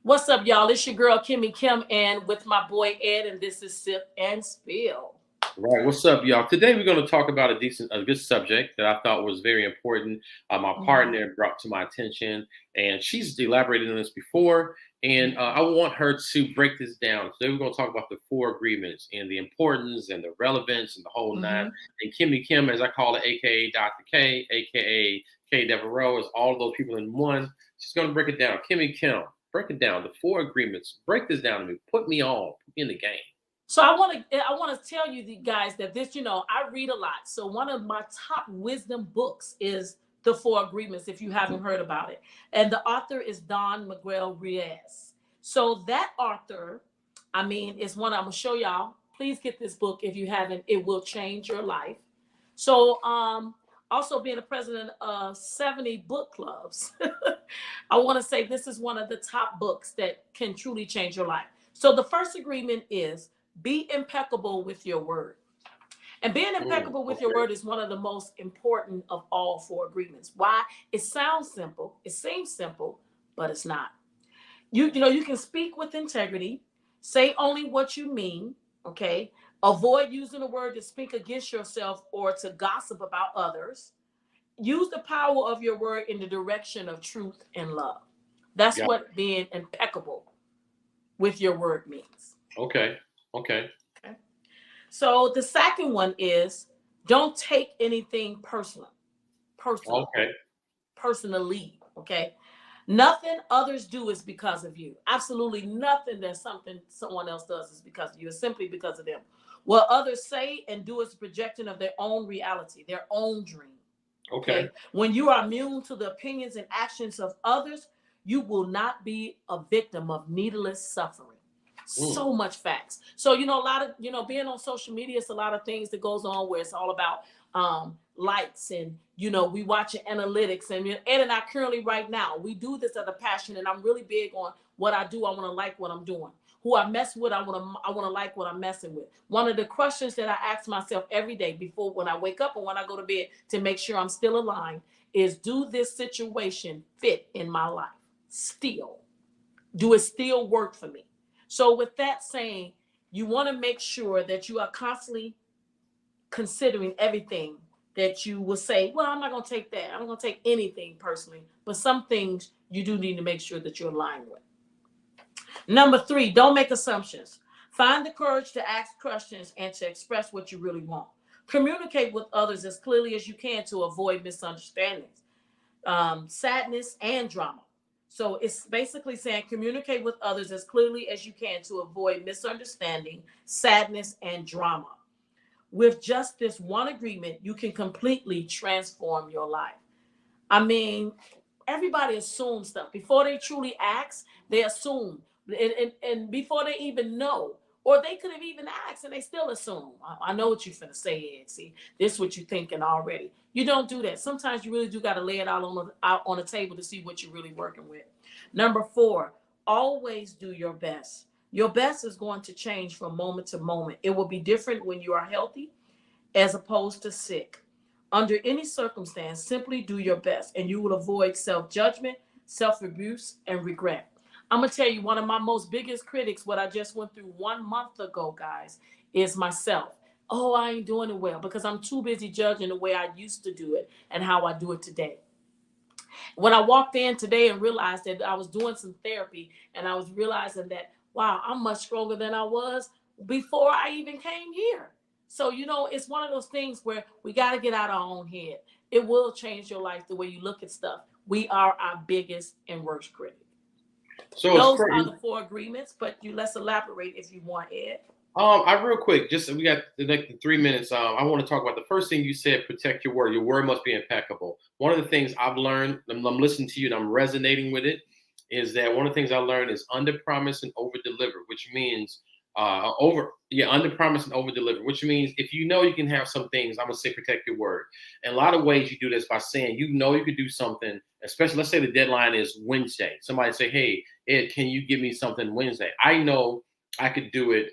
What's up, y'all? It's your girl Kimmy Kim, and with my boy Ed, and this is Sip and Spill. Right. What's up, y'all? Today we're going to talk about a good subject that I thought was very important. My Mhm. partner brought to my attention, and she's elaborated on this before, and I want her to break this down. Today we're going to talk about the four agreements and the importance and the relevance and the whole nine. Mhm. And Kimmy Kim, as I call it, aka Dr. K, aka K Devereaux, is all of those people in one. She's going to break it down. Kimmy Kim, break it down. The four agreements. Break this down to me. Put me on. Put me in the game. So I want to tell you guys that this, I read a lot. So one of my top wisdom books is The Four Agreements, if you haven't heard about it. And the author is Don Miguel Ruiz. So that author, is one I'm gonna show y'all. Please get this book if you haven't. It will change your life. So also being a president of 70 book clubs, I want to say this is one of the top books that can truly change your life. So the first agreement is be impeccable with your word. And being impeccable with your Okay. word is one of the most important of all four agreements. Why? It sounds simple, it seems simple, but it's not. You can speak with integrity, say only what you mean, okay? Avoid using a word to speak against yourself or to gossip about others. Use the power of your word in the direction of truth and love. That's Got what being impeccable with your word means. Okay. Okay. Okay. So the second one is don't take anything personal, Okay. personally. Okay. Nothing others do is because of you. Absolutely nothing that something someone else does is because of you. It's simply because of them. What others say and do is a projection of their own reality, their own dream. Okay. Okay. When you are immune to the opinions and actions of others, you will not be a victim of needless suffering. Mm. So much facts. So, a lot of, being on social media, it's a lot of things that goes on where it's all about likes and, we watch analytics. And Ed and I currently right now, we do this as a passion. And I'm really big on what I do. I want to like what I'm doing. Who I mess with, I want to like what I'm messing with. One of the questions that I ask myself every day before when I wake up and when I go to bed to make sure I'm still aligned is, do this situation fit in my life? Still, do it still work for me? So with that saying, you want to make sure that you are constantly considering everything that you will say, well, I'm not going to take that. I'm not going to take anything personally, but some things you do need to make sure that you're aligned with. Number three, don't make assumptions. Find the courage to ask questions and to express what you really want. Communicate with others as clearly as you can to avoid misunderstandings, sadness, and drama. So it's basically saying communicate with others as clearly as you can to avoid misunderstanding, sadness, and drama. With just this one agreement, you can completely transform your life. I mean, everybody assumes stuff before they truly ask. They assume, and before they even know, or they could have even asked and they still assume. I know what you're finna say, Ed. See, this is what you're thinking already. You don't do that. Sometimes you really do got to lay it out on the table to see what you're really working with. Number four, always do your best. Your best is going to change from moment to moment. It will be different when you are healthy as opposed to sick. Under any circumstance, simply do your best and you will avoid self judgment, self abuse, and regret. I'm going to tell you, one of my most biggest critics, what I just went through 1 month ago, guys, is myself. Oh, I ain't doing it well because I'm too busy judging the way I used to do it and how I do it today. When I walked in today and realized that I was doing some therapy and I was realizing that, wow, I'm much stronger than I was before I even came here. So, it's one of those things where we got to get out of our own head. It will change your life the way you look at stuff. We are our biggest and worst critic. So it's Those are crazy. the four agreements, but let's elaborate if you want, Ed. I real quick, just we got like the 3 minutes. I want to talk about the first thing you said: protect your word. Your word must be impeccable. One of the things I've learned, I'm listening to you and I'm resonating with it, is that one of the things I learned is under promise and over deliver, which means under promise and over deliver, which means if you know you can have some things, I'm gonna say protect your word. And a lot of ways you do this by saying you could do something, especially let's say the deadline is Wednesday. Somebody say, hey, Ed, can you give me something Wednesday? I know I could do it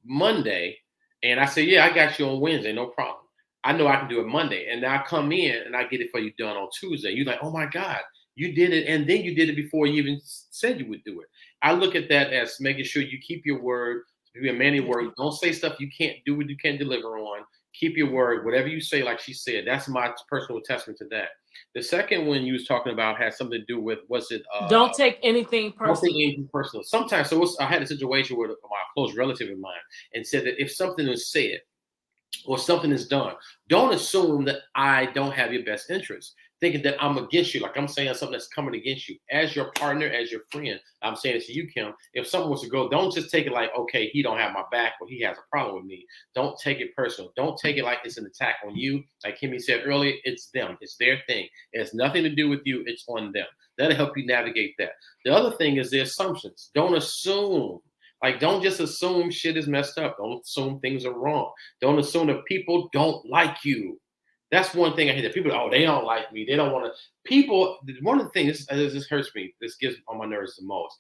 Monday, and I say, yeah, I got you on Wednesday, no problem. I know I can do it Monday, and then I come in and I get it for you done on Tuesday. You're like, oh my God, You did it, and then you did it before you even said you would do it. I look at that as making sure you keep your word, be a man of your word. Don't say stuff you can't do what you can't deliver on. Keep your word. Whatever you say, like she said, that's my personal testament to that. The second one you was talking about had something to do with, was it Don't take anything don't take personal. anything personal. Sometimes, so I had a situation with my close relative of mine, and said that if something is said or something is done, don't assume that I don't have your best interest, thinking that I'm against you. Like I'm saying something that's coming against you. As your partner, as your friend, I'm saying it to you, Kim. If someone was to go, don't just take it like, okay, he don't have my back or he has a problem with me. Don't take it personal. Don't take it like it's an attack on you. Like Kimmy said earlier, it's them. It's their thing. It has nothing to do with you. It's on them. That'll help you navigate that. The other thing is the assumptions. Don't assume. Like, don't just assume shit is messed up. Don't assume things are wrong. Don't assume that people don't like you. That's one thing I hate. That people, oh, they don't like me. They don't want to. People, one of the things, this hurts me. This gets on my nerves the most.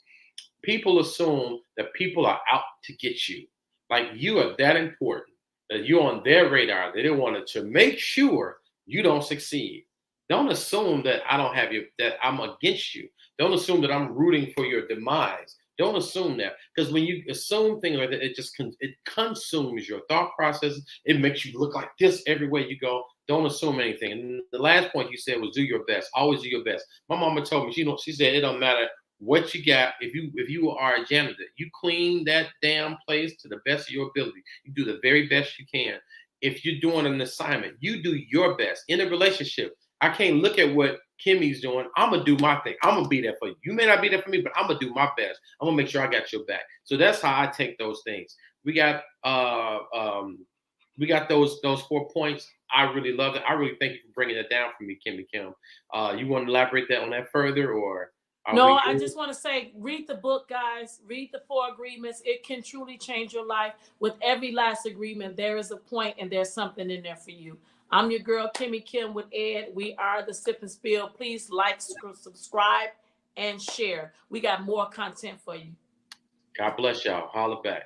People assume that people are out to get you. Like you are that important, that you're on their radar. They don't want to make sure you don't succeed. Don't assume that I don't have you, that I'm against you. Don't assume that I'm rooting for your demise. Don't assume that, because when you assume things like that, it consumes your thought process. It makes you look like this everywhere you go. Don't assume anything. And the last point you said was do your best. Always do your best. My mama told me, she said it don't matter what you got. If you are a janitor, you clean that damn place to the best of your ability. You do the very best you can. If you're doing an assignment, you do your best. In a relationship, I can't look at what Kimmy's doing. I'm gonna do my thing. I'm gonna be there for you. You may not be there for me, but I'm gonna do my best. I'm gonna make sure I got your back. So that's how I take those things. We got those 4 points. I really love it. I really thank you for bringing that down for me, Kimmy Kim. You want to elaborate that on that further, or No, I just want to say, read the book, guys. Read the 4 agreements. It can truly change your life. With every last agreement, there is a point and there's something in there for you. I'm your girl, Kimmy Kim with Ed. We are the Sip and Spill. Please like, subscribe, and share. We got more content for you. God bless y'all. Holla back.